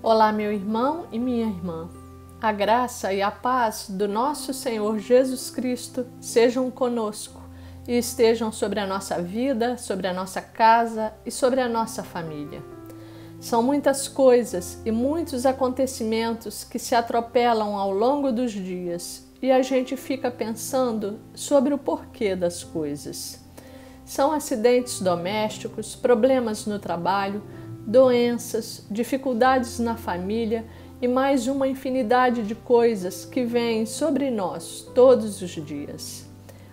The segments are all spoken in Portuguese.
Olá, meu irmão e minha irmã. A graça e a paz do nosso Senhor Jesus Cristo sejam conosco e estejam sobre a nossa vida, sobre a nossa casa e sobre a nossa família. São muitas coisas e muitos acontecimentos que se atropelam ao longo dos dias e a gente fica pensando sobre o porquê das coisas. São acidentes domésticos, problemas no trabalho, doenças, dificuldades na família e mais uma infinidade de coisas que vêm sobre nós todos os dias.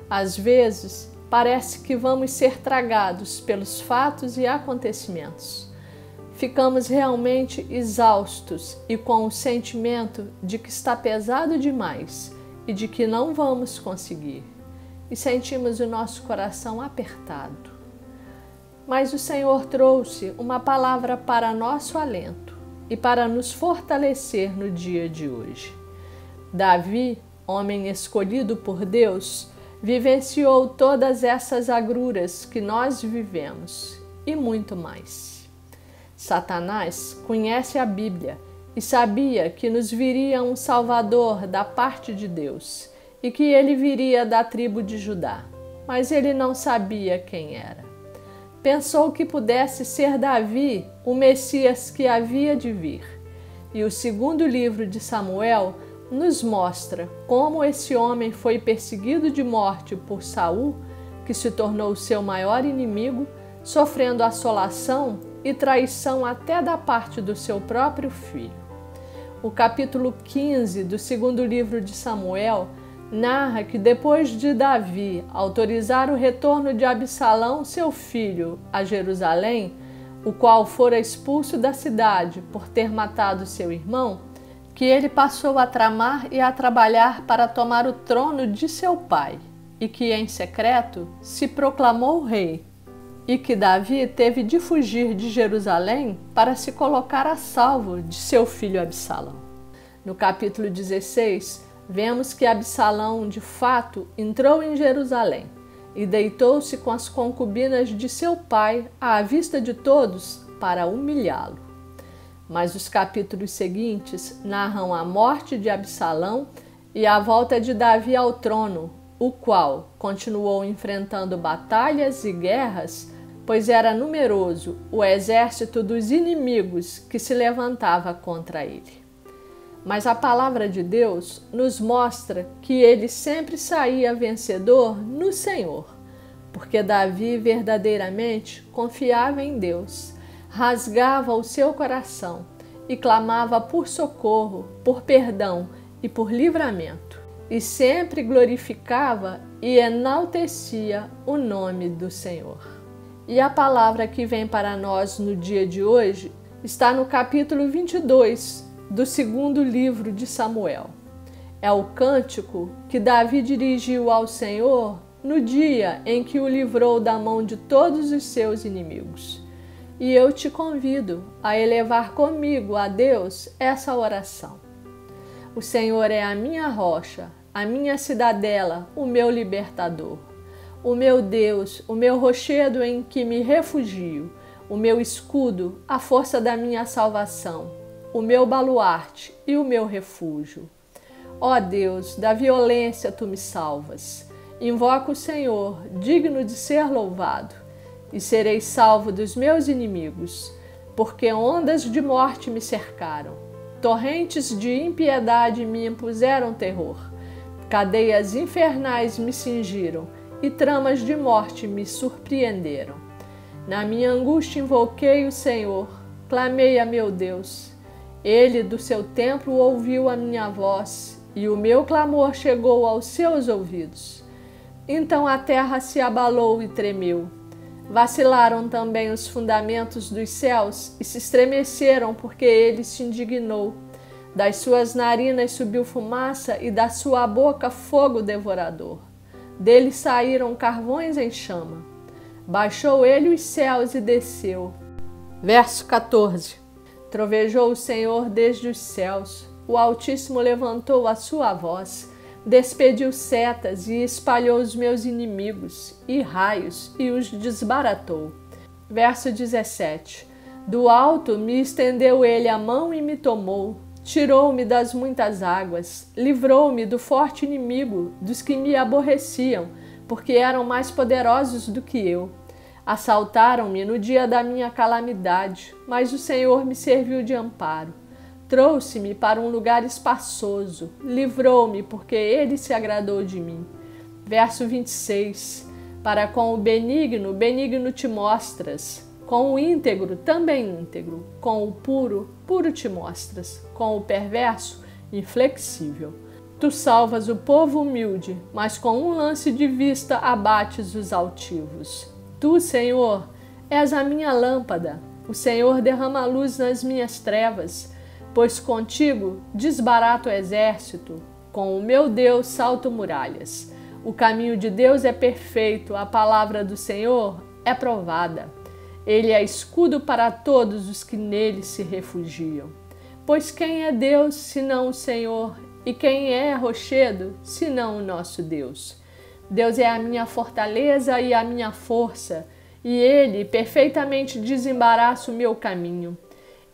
Às vezes, parece que vamos ser tragados pelos fatos e acontecimentos. Ficamos realmente exaustos e com o sentimento de que está pesado demais e de que não vamos conseguir. E sentimos o nosso coração apertado. Mas o Senhor trouxe uma palavra para nosso alento e para nos fortalecer no dia de hoje. Davi, homem escolhido por Deus, vivenciou todas essas agruras que nós vivemos e muito mais. Satanás conhece a Bíblia e sabia que nos viria um Salvador da parte de Deus e que ele viria da tribo de Judá, mas ele não sabia quem era. Pensou que pudesse ser Davi, o Messias que havia de vir. E o segundo livro de Samuel nos mostra como esse homem foi perseguido de morte por Saul, que se tornou seu maior inimigo, sofrendo assolação e traição até da parte do seu próprio filho. O capítulo 15 do segundo livro de Samuel narra que depois de Davi autorizar o retorno de Absalão, seu filho, a Jerusalém, o qual fora expulso da cidade por ter matado seu irmão, que ele passou a tramar e a trabalhar para tomar o trono de seu pai, e que em secreto se proclamou rei, e que Davi teve de fugir de Jerusalém para se colocar a salvo de seu filho Absalão. No capítulo 16, vemos que Absalão, de fato, entrou em Jerusalém e deitou-se com as concubinas de seu pai à vista de todos para humilhá-lo. Mas os capítulos seguintes narram a morte de Absalão e a volta de Davi ao trono, o qual continuou enfrentando batalhas e guerras, pois era numeroso o exército dos inimigos que se levantava contra ele. Mas a palavra de Deus nos mostra que ele sempre saía vencedor no Senhor, porque Davi verdadeiramente confiava em Deus, rasgava o seu coração e clamava por socorro, por perdão e por livramento, e sempre glorificava e enaltecia o nome do Senhor. E a palavra que vem para nós no dia de hoje está no capítulo 22 do segundo livro de Samuel. É o cântico que Davi dirigiu ao Senhor no dia em que o livrou da mão de todos os seus inimigos. E eu te convido a elevar comigo a Deus essa oração. O Senhor é a minha rocha, a minha cidadela, o meu libertador. O meu Deus, o meu rochedo em que me refugio, o meu escudo, a força da minha salvação, o meu baluarte e o meu refúgio. Ó Deus, da violência tu me salvas. Invoco o Senhor, digno de ser louvado, e serei salvo dos meus inimigos, porque ondas de morte me cercaram, torrentes de impiedade me impuseram terror, cadeias infernais me cingiram e tramas de morte me surpreenderam. Na minha angústia invoquei o Senhor, clamei a meu Deus. Ele do seu templo ouviu a minha voz e o meu clamor chegou aos seus ouvidos. Então a terra se abalou e tremeu. Vacilaram também os fundamentos dos céus e se estremeceram porque ele se indignou. Das suas narinas subiu fumaça e da sua boca fogo devorador. Dele saíram carvões em chama. Baixou ele os céus e desceu. Verso 14. Trovejou o Senhor desde os céus, o Altíssimo levantou a sua voz, despediu setas e espalhou os meus inimigos, e raios, e os desbaratou. Verso 17. Do alto me estendeu ele a mão e me tomou. Tirou-me das muitas águas, livrou-me do forte inimigo, dos que me aborreciam, porque eram mais poderosos do que eu. Assaltaram-me no dia da minha calamidade, mas o Senhor me serviu de amparo. Trouxe-me para um lugar espaçoso, livrou-me, porque ele se agradou de mim. Verso 26. Para com o benigno, benigno te mostras. Com o íntegro, também íntegro. Com o puro, puro te mostras. Com o perverso, inflexível. Tu salvas o povo humilde, mas com um lance de vista abates os altivos. Tu, Senhor, és a minha lâmpada. O Senhor derrama luz nas minhas trevas. Pois contigo desbarato o exército. Com o meu Deus salto muralhas. O caminho de Deus é perfeito, a palavra do Senhor é provada. Ele é escudo para todos os que nele se refugiam. Pois quem é Deus, senão o Senhor? E quem é rochedo, senão o nosso Deus? Deus é a minha fortaleza e a minha força, e Ele perfeitamente desembaraça o meu caminho.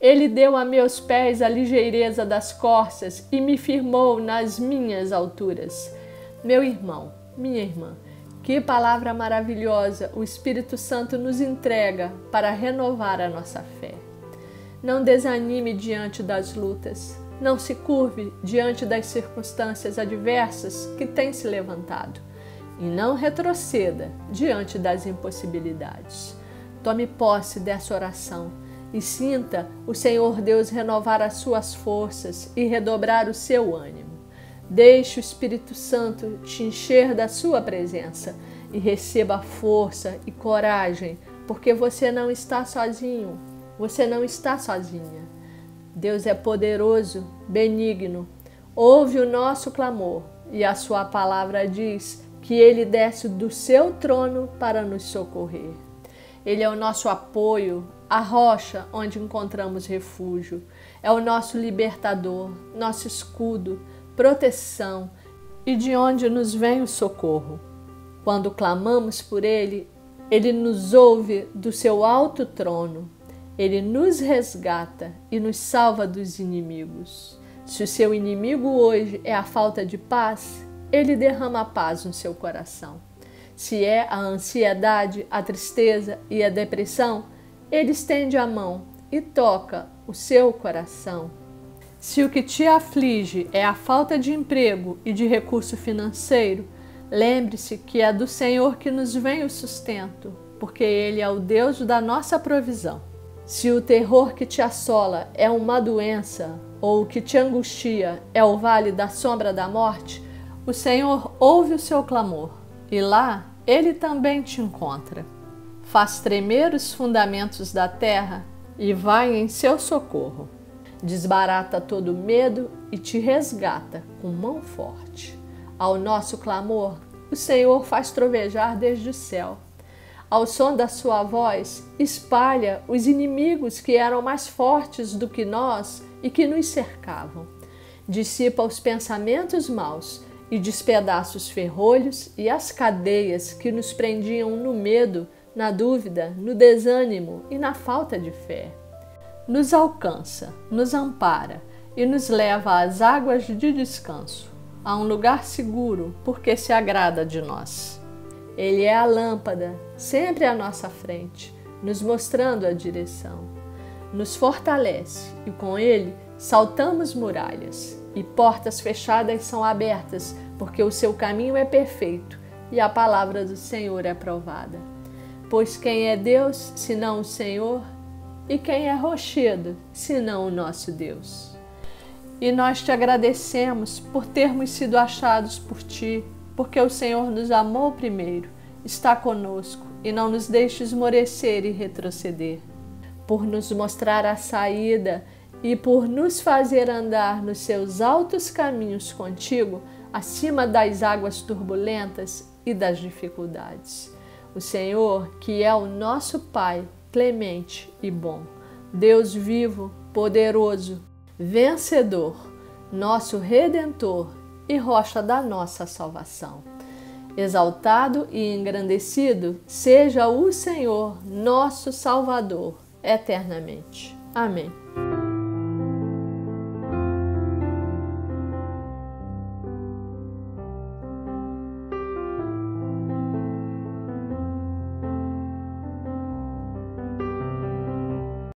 Ele deu a meus pés a ligeireza das corças e me firmou nas minhas alturas. Meu irmão, minha irmã, que palavra maravilhosa o Espírito Santo nos entrega para renovar a nossa fé. Não desanime diante das lutas, não se curve diante das circunstâncias adversas que têm se levantado e não retroceda diante das impossibilidades. Tome posse dessa oração e sinta o Senhor Deus renovar as suas forças e redobrar o seu ânimo. Deixe o Espírito Santo te encher da sua presença e receba força e coragem, porque você não está sozinho, você não está sozinha. Deus é poderoso, benigno, ouve o nosso clamor e a sua palavra diz que Ele desce do seu trono para nos socorrer. Ele é o nosso apoio, a rocha onde encontramos refúgio, é o nosso libertador, nosso escudo, proteção e de onde nos vem o socorro. Quando clamamos por Ele, Ele nos ouve do seu alto trono. Ele nos resgata e nos salva dos inimigos. Se o seu inimigo hoje é a falta de paz, Ele derrama paz no seu coração. Se é a ansiedade, a tristeza e a depressão, Ele estende a mão e toca o seu coração. Se o que te aflige é a falta de emprego e de recurso financeiro, lembre-se que é do Senhor que nos vem o sustento, porque Ele é o Deus da nossa provisão. Se o terror que te assola é uma doença, ou o que te angustia é o vale da sombra da morte, o Senhor ouve o seu clamor, e lá Ele também te encontra. Faz tremer os fundamentos da terra e vai em seu socorro. Desbarata todo medo e te resgata com mão forte. Ao nosso clamor, o Senhor faz trovejar desde o céu. Ao som da sua voz, espalha os inimigos que eram mais fortes do que nós e que nos cercavam. Dissipa os pensamentos maus e despedaça os ferrolhos e as cadeias que nos prendiam no medo, na dúvida, no desânimo e na falta de fé. Nos alcança, nos ampara e nos leva às águas de descanso, a um lugar seguro, porque se agrada de nós. Ele é a lâmpada, sempre à nossa frente, nos mostrando a direção. Nos fortalece e com Ele saltamos muralhas e portas fechadas são abertas, porque o seu caminho é perfeito e a palavra do Senhor é provada. Pois quem é Deus, senão o Senhor? E quem é rochedo, senão o nosso Deus? E nós te agradecemos por termos sido achados por Ti, porque o Senhor nos amou primeiro, está conosco e não nos deixe esmorecer e retroceder. Por nos mostrar a saída e por nos fazer andar nos seus altos caminhos contigo, acima das águas turbulentas e das dificuldades. O Senhor, que é o nosso Pai, clemente e bom, Deus vivo, poderoso, vencedor, nosso Redentor e rocha da nossa salvação. Exaltado e engrandecido seja o Senhor, nosso Salvador, eternamente. Amém.